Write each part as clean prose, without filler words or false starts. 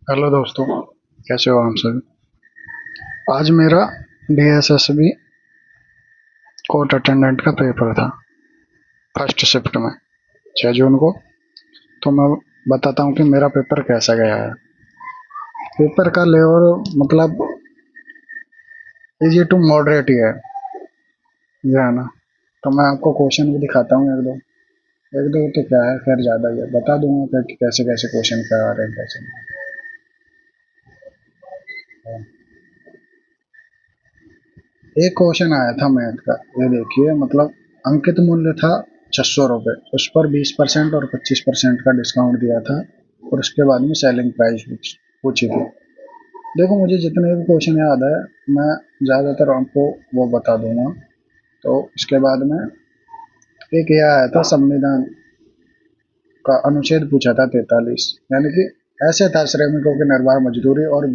Hello दोस्तों, कैसे हो आप सभी। आज मेरा डीएसएसबी कोर्ट अटेंडेंट का पेपर था, फर्स्ट शिफ्ट में, 6 जून को। तो मैं बताता हूँ कि मेरा पेपर कैसा गया है। पेपर का लेवल मतलब इजी टू मॉडरेट ही है, ये है ना। तो मैं आपको क्वेश्चन भी दिखाता हूँ, एक दो तो क्या है, खैर ज़्यादा ही है, बता दूंगा कि कैसे कैसे क्वेश्चन क्या आ रहे हैं, कैसे नहीं। एक क्वेश्चन आया था मैथ का, ये देखिए, मतलब अंकित मूल्य था 600 रुपये, उस पर 20% और 25% का डिस्काउंट दिया था, और उसके बाद में सेलिंग प्राइस पूछी थी। देखो, मुझे जितने भी क्वेश्चन याद है मैं ज़्यादातर आपको वो बता दूंगा। तो उसके बाद में एक ये आया था, संविधान का अनुच्छेद पूछा था 43, यानी कि ऐसे था, श्रमिकों की निर्बाध मजदूरी और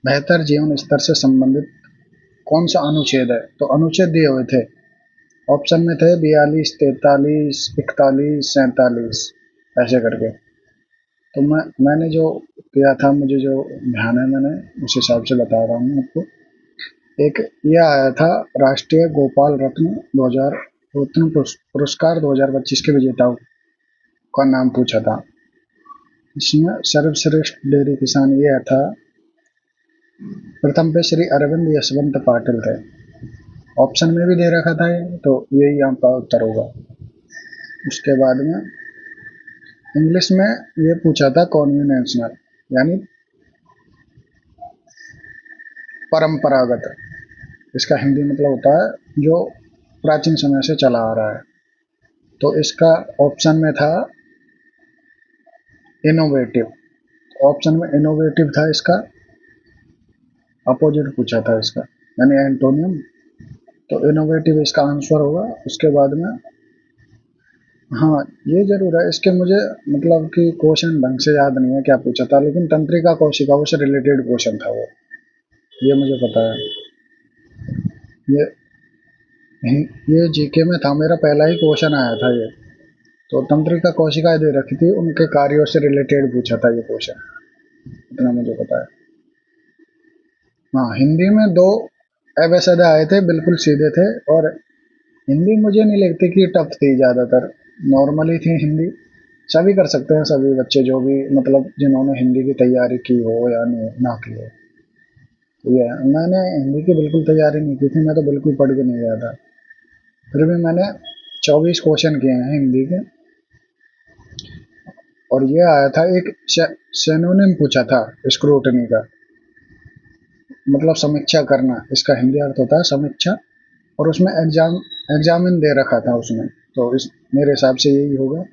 बेहतर जीवन स्तर से संबंधित कौन सा अनुच्छेद है। तो अनुच्छेद दिए हुए थे, ऑप्शन में थे 42, 43, 41, 47, ऐसे करके। तो मैंने जो किया था, मुझे जो ध्यान है, मैंने उस हिसाब से बता रहा हूँ आपको। एक ये आया था, राष्ट्रीय गोपाल रत्न पुरस्कार 2025 के विजेताओं का नाम पूछा था। इसमें सर्वश्रेष्ठ डेयरी किसान ये था, प्रथम पे श्री अरविंद यशवंत पाटिल थे। ऑप्शन में भी दे रखा था ये, तो यही आपका उत्तर होगा। उसके बाद में इंग्लिश में ये पूछा था, कॉन्वेंशनल यानी परंपरागत, इसका हिंदी मतलब होता है जो प्राचीन समय से चला आ रहा है। तो इसका ऑप्शन में था इनोवेटिव, ऑप्शन में इनोवेटिव था, इसका अपोजिट पूछा था इसका, यानी एंटोनियम। तो इनोवेटिव इसका आंसर होगा। उसके बाद में, हाँ, ये जरूर है, इसके मुझे मतलब कि क्वेश्चन ढंग से याद नहीं है क्या पूछा था, लेकिन तंत्रिका कोशिकाओं से रिलेटेड क्वेश्चन था वो, ये मुझे पता है। ये ये जीके में था, मेरा पहला ही क्वेश्चन आया था ये। तो तंत्रिका कोशिकाएं दे रखी थी, उनके कार्यों से रिलेटेड पूछा था ये क्वेश्चन, इतना मुझे पता है। हाँ, हिंदी में दो एवैसे आए थे, बिल्कुल सीधे थे। और हिंदी मुझे नहीं लगती कि टफ थी, ज़्यादातर नॉर्मली थी हिंदी। सभी कर सकते हैं, सभी बच्चे जो भी मतलब जिन्होंने हिंदी की तैयारी की हो या नहीं ना की हो। तो ये मैंने हिंदी की बिल्कुल तैयारी नहीं की थी, मैं तो बिल्कुल पढ़ के नहीं गया था। फिर भी मैंने 24 क्वेश्चन किए हैं हिंदी के। और ये आया था एक सिनोनिम पूछा था स्क्रूटनी का, मतलब समीक्षा करना, इसका हिंदी अर्थ होता है समीक्षा। और उसमें एग्जामिन दे रखा था उसमें, तो इस मेरे हिसाब से यही होगा।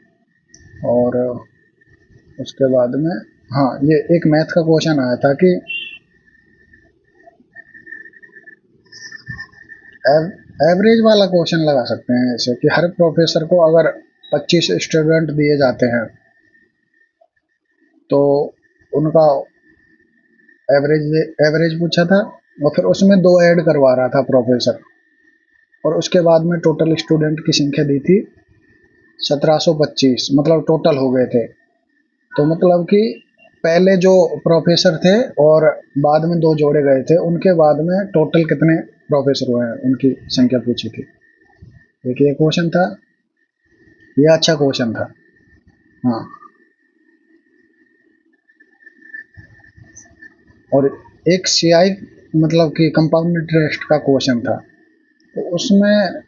और उसके बाद में, हाँ, ये एक मैथ का क्वेश्चन आया था कि एवरेज वाला क्वेश्चन लगा सकते हैं ऐसे कि हर प्रोफेसर को अगर 25 स्टूडेंट दिए जाते हैं तो उनका एवरेज एवरेज पूछा था। और फिर उसमें दो ऐड करवा रहा था प्रोफेसर, और उसके बाद में टोटल स्टूडेंट की संख्या दी थी 1725, मतलब टोटल हो गए थे। तो मतलब कि पहले जो प्रोफेसर थे और बाद में दो जोड़े गए थे, उनके बाद में टोटल कितने प्रोफेसर हुए हैं उनकी संख्या पूछी थी। एक ये क्वेश्चन था, ये अच्छा क्वेश्चन था। हाँ, और एक सीआई मतलब कि कंपाउंड इंटरेस्ट का क्वेश्चन था, तो उसमें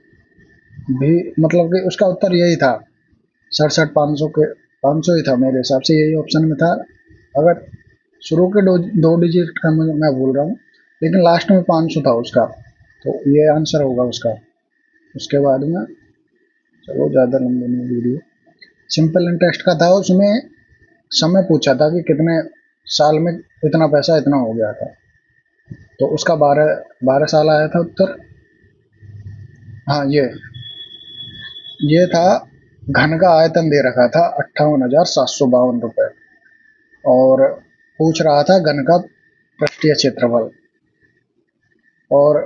भी मतलब कि उसका उत्तर यही था, 67,500 के 500 ही था, मेरे हिसाब से यही ऑप्शन में था। अगर शुरू के दो डिजिट का मैं भूल रहा हूँ, लेकिन लास्ट में 500 था उसका, तो ये आंसर होगा उसका। उसके बाद में, चलो ज़्यादा लंबी नहीं वीडियो, सिंपल इंटरेस्ट का था, उसमें समय पूछा था कि कितने साल में इतना पैसा इतना हो गया था। तो उसका 12 12 साल आया था उत्तर। हाँ, ये था, घन का आयतन दे रखा था 58,752 रुपये, और पूछ रहा था घन का पृष्ठीय क्षेत्रफल, और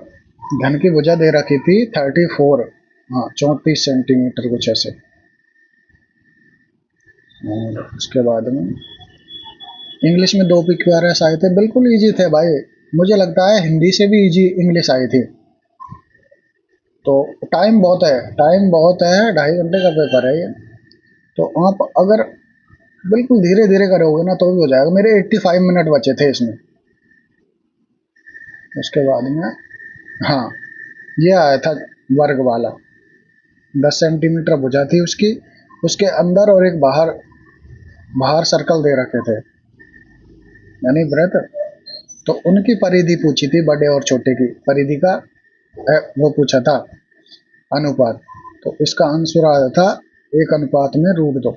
घन की भुजा दे रखी थी 34, हाँ, 34 सेंटीमीटर कुछ ऐसे। और उसके बाद में इंग्लिश में 2 PQRS आए थे, बिल्कुल इजी थे भाई। मुझे लगता है हिंदी से भी इजी इंग्लिश आई थी। तो टाइम बहुत है, 2.5 घंटे का पेपर है ये। तो आप अगर बिल्कुल धीरे धीरे करोगे ना तो भी हो जाएगा। मेरे 85 मिनट बचे थे इसमें। उसके बाद में हाँ, ये आया था वर्ग वाला। 10 सेंटीमीटर भुजा थी उसकी, उसके अंदर और एक बाहर, बाहर सर्कल दे रखे थे, यानी वृत्त। तो उनकी परिधि पूछी थी, बड़े और छोटे की परिधि का वो पूछा था अनुपात। तो इसका आंसर आया था 1:√2,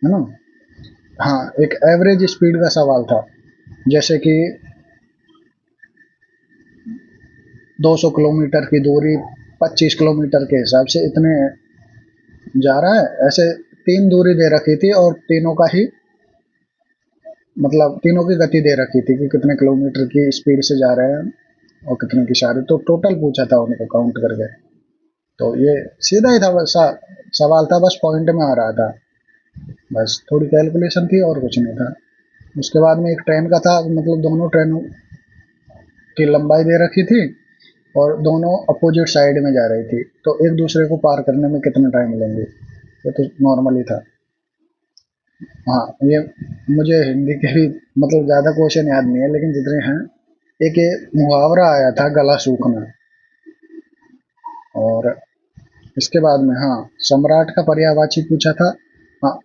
है ना। हाँ, एक एवरेज स्पीड का सवाल था, जैसे कि 200 किलोमीटर की दूरी 25 किलोमीटर के हिसाब से इतने जा रहा है, ऐसे 3 दूरी दे रखी थी और तीनों का ही मतलब तीनों की गति दे रखी थी कि कितने किलोमीटर की स्पीड से जा रहे हैं और कितने की इशारे। तो टोटल पूछा था उनको काउंट करके। तो ये सीधा ही था, बस सवाल था, बस पॉइंट में आ रहा था, बस थोड़ी कैलकुलेशन थी और कुछ नहीं था। उसके बाद में एक ट्रेन का था, मतलब दोनों ट्रेनों की लंबाई दे रखी थी और दोनों अपोजिट साइड में जा रही थी, तो एक दूसरे को पार करने में कितना टाइम लेंगे। ये तो नॉर्मल ही था। हाँ, ये मुझे हिंदी के भी मतलब ज़्यादा क्वेश्चन याद नहीं है, लेकिन जितने हैं। एक ये मुहावरा आया था, गला सूखना। और इसके बाद में हाँ, सम्राट का पर्यायवाची पूछा था। हाँ,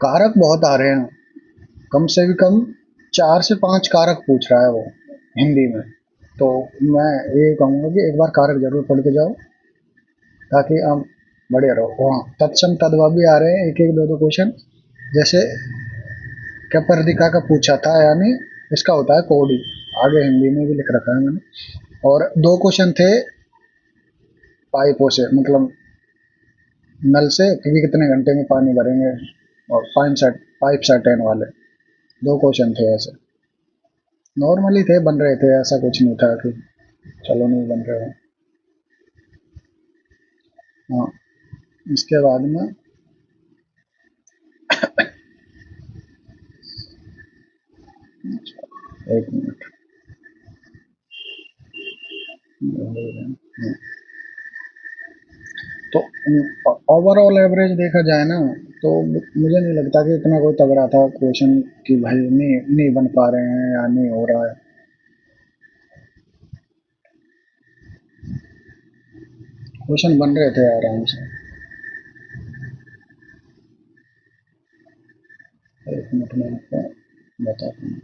कारक बहुत आ रहे हैं, कम से भी कम 4 से 5 कारक पूछ रहा है वो हिंदी में। तो मैं ये कहूँगा कि एक बार कारक जरूर पढ़ के जाओ, ताकि आप बढ़िया रहो। हाँ, तत्सम तद्भव भी आ रहे हैं, एक एक दो दो क्वेश्चन। जैसे कपर्दिका का पूछा था, यानी इसका होता है कोडी, आगे हिंदी में भी लिख रखा है मैंने। और 2 क्वेश्चन थे पाइपों से, मतलब नल से कि कितने घंटे में पानी भरेंगे, और पाइप सर्टेन वाले 2 क्वेश्चन थे ऐसे। नॉर्मली थे, बन रहे थे, ऐसा कुछ नहीं था कि चलो नहीं बन रहे हैं। हाँ, इसके बाद में 1 मिनट। तो ओवरऑल एवरेज देखा जाए ना, तो मुझे नहीं लगता कि इतना कोई तगड़ा था क्वेश्चन कि भाई नहीं बन पा रहे हैं या नहीं हो रहा है। क्वेश्चन बन रहे थे आराम से। 1 मिनट में आपको बताता हूँ।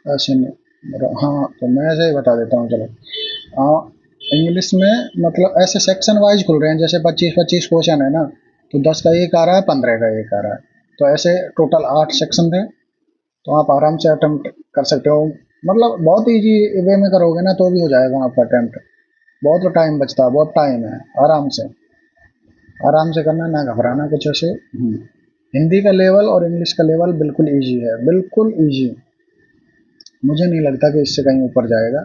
ऐसे नहीं, हाँ तो मैं ऐसे ही बता देता हूँ, चलो। हाँ, इंग्लिश में मतलब ऐसे सेक्शन वाइज खुल रहे हैं, जैसे 25-25 क्वेश्चन है ना, तो 10 का एक आ रहा है, 15 का एक आ रहा है। तो ऐसे टोटल 8 सेक्शन थे। तो आप आराम से अटेम्प्ट कर सकते हो, मतलब बहुत इजी वे में करोगे ना तो भी हो जाएगा आपका अटेम्प्ट। बहुत टाइम बचता है, बहुत टाइम है, आराम से, आराम से करना, ना घबराना कुछ ऐसे। हिंदी का लेवल और इंग्लिश का लेवल बिल्कुल इजी है, बिल्कुल इजी। मुझे नहीं लगता कि इससे कहीं ऊपर जाएगा,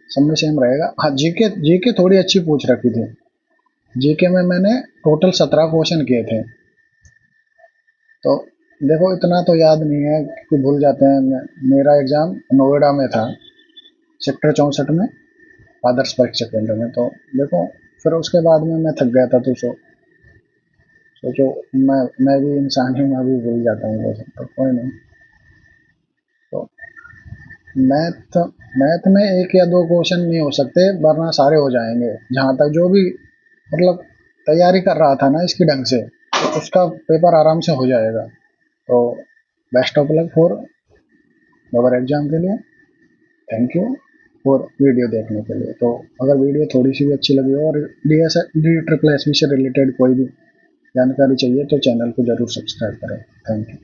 सब में सेम रहेगा। हाँ, जीके जीके थोड़ी अच्छी पूछ रखी थी। जीके में मैंने टोटल 17 क्वेश्चन किए थे। तो देखो, इतना तो याद नहीं है कि भूल जाते हैं। मेरा एग्ज़ाम नोएडा में था, सेक्टर 64 में, आदर्श परीक्षा केंद्र में। तो देखो, फिर उसके बाद में मैं थक गया था, तो सोचो, मैं भी इंसान हूँ, मैं भी भूल जाता हूँ क्वेश्चन, तो कोई नहीं। तो मैथ मैथ में एक या दो क्वेश्चन नहीं हो सकते, वरना सारे हो जाएंगे। जहाँ तक जो भी मतलब तैयारी कर रहा था ना इसकी ढंग से, तो उसका पेपर आराम से हो जाएगा। तो best of luck for your exam के लिए। थैंक यू फॉर वीडियो देखने के लिए। तो अगर वीडियो थोड़ी सी भी अच्छी लगी हो और DSSB से रिलेटेड कोई भी जानकारी चाहिए तो चैनल को ज़रूर सब्सक्राइब करें। Thank you.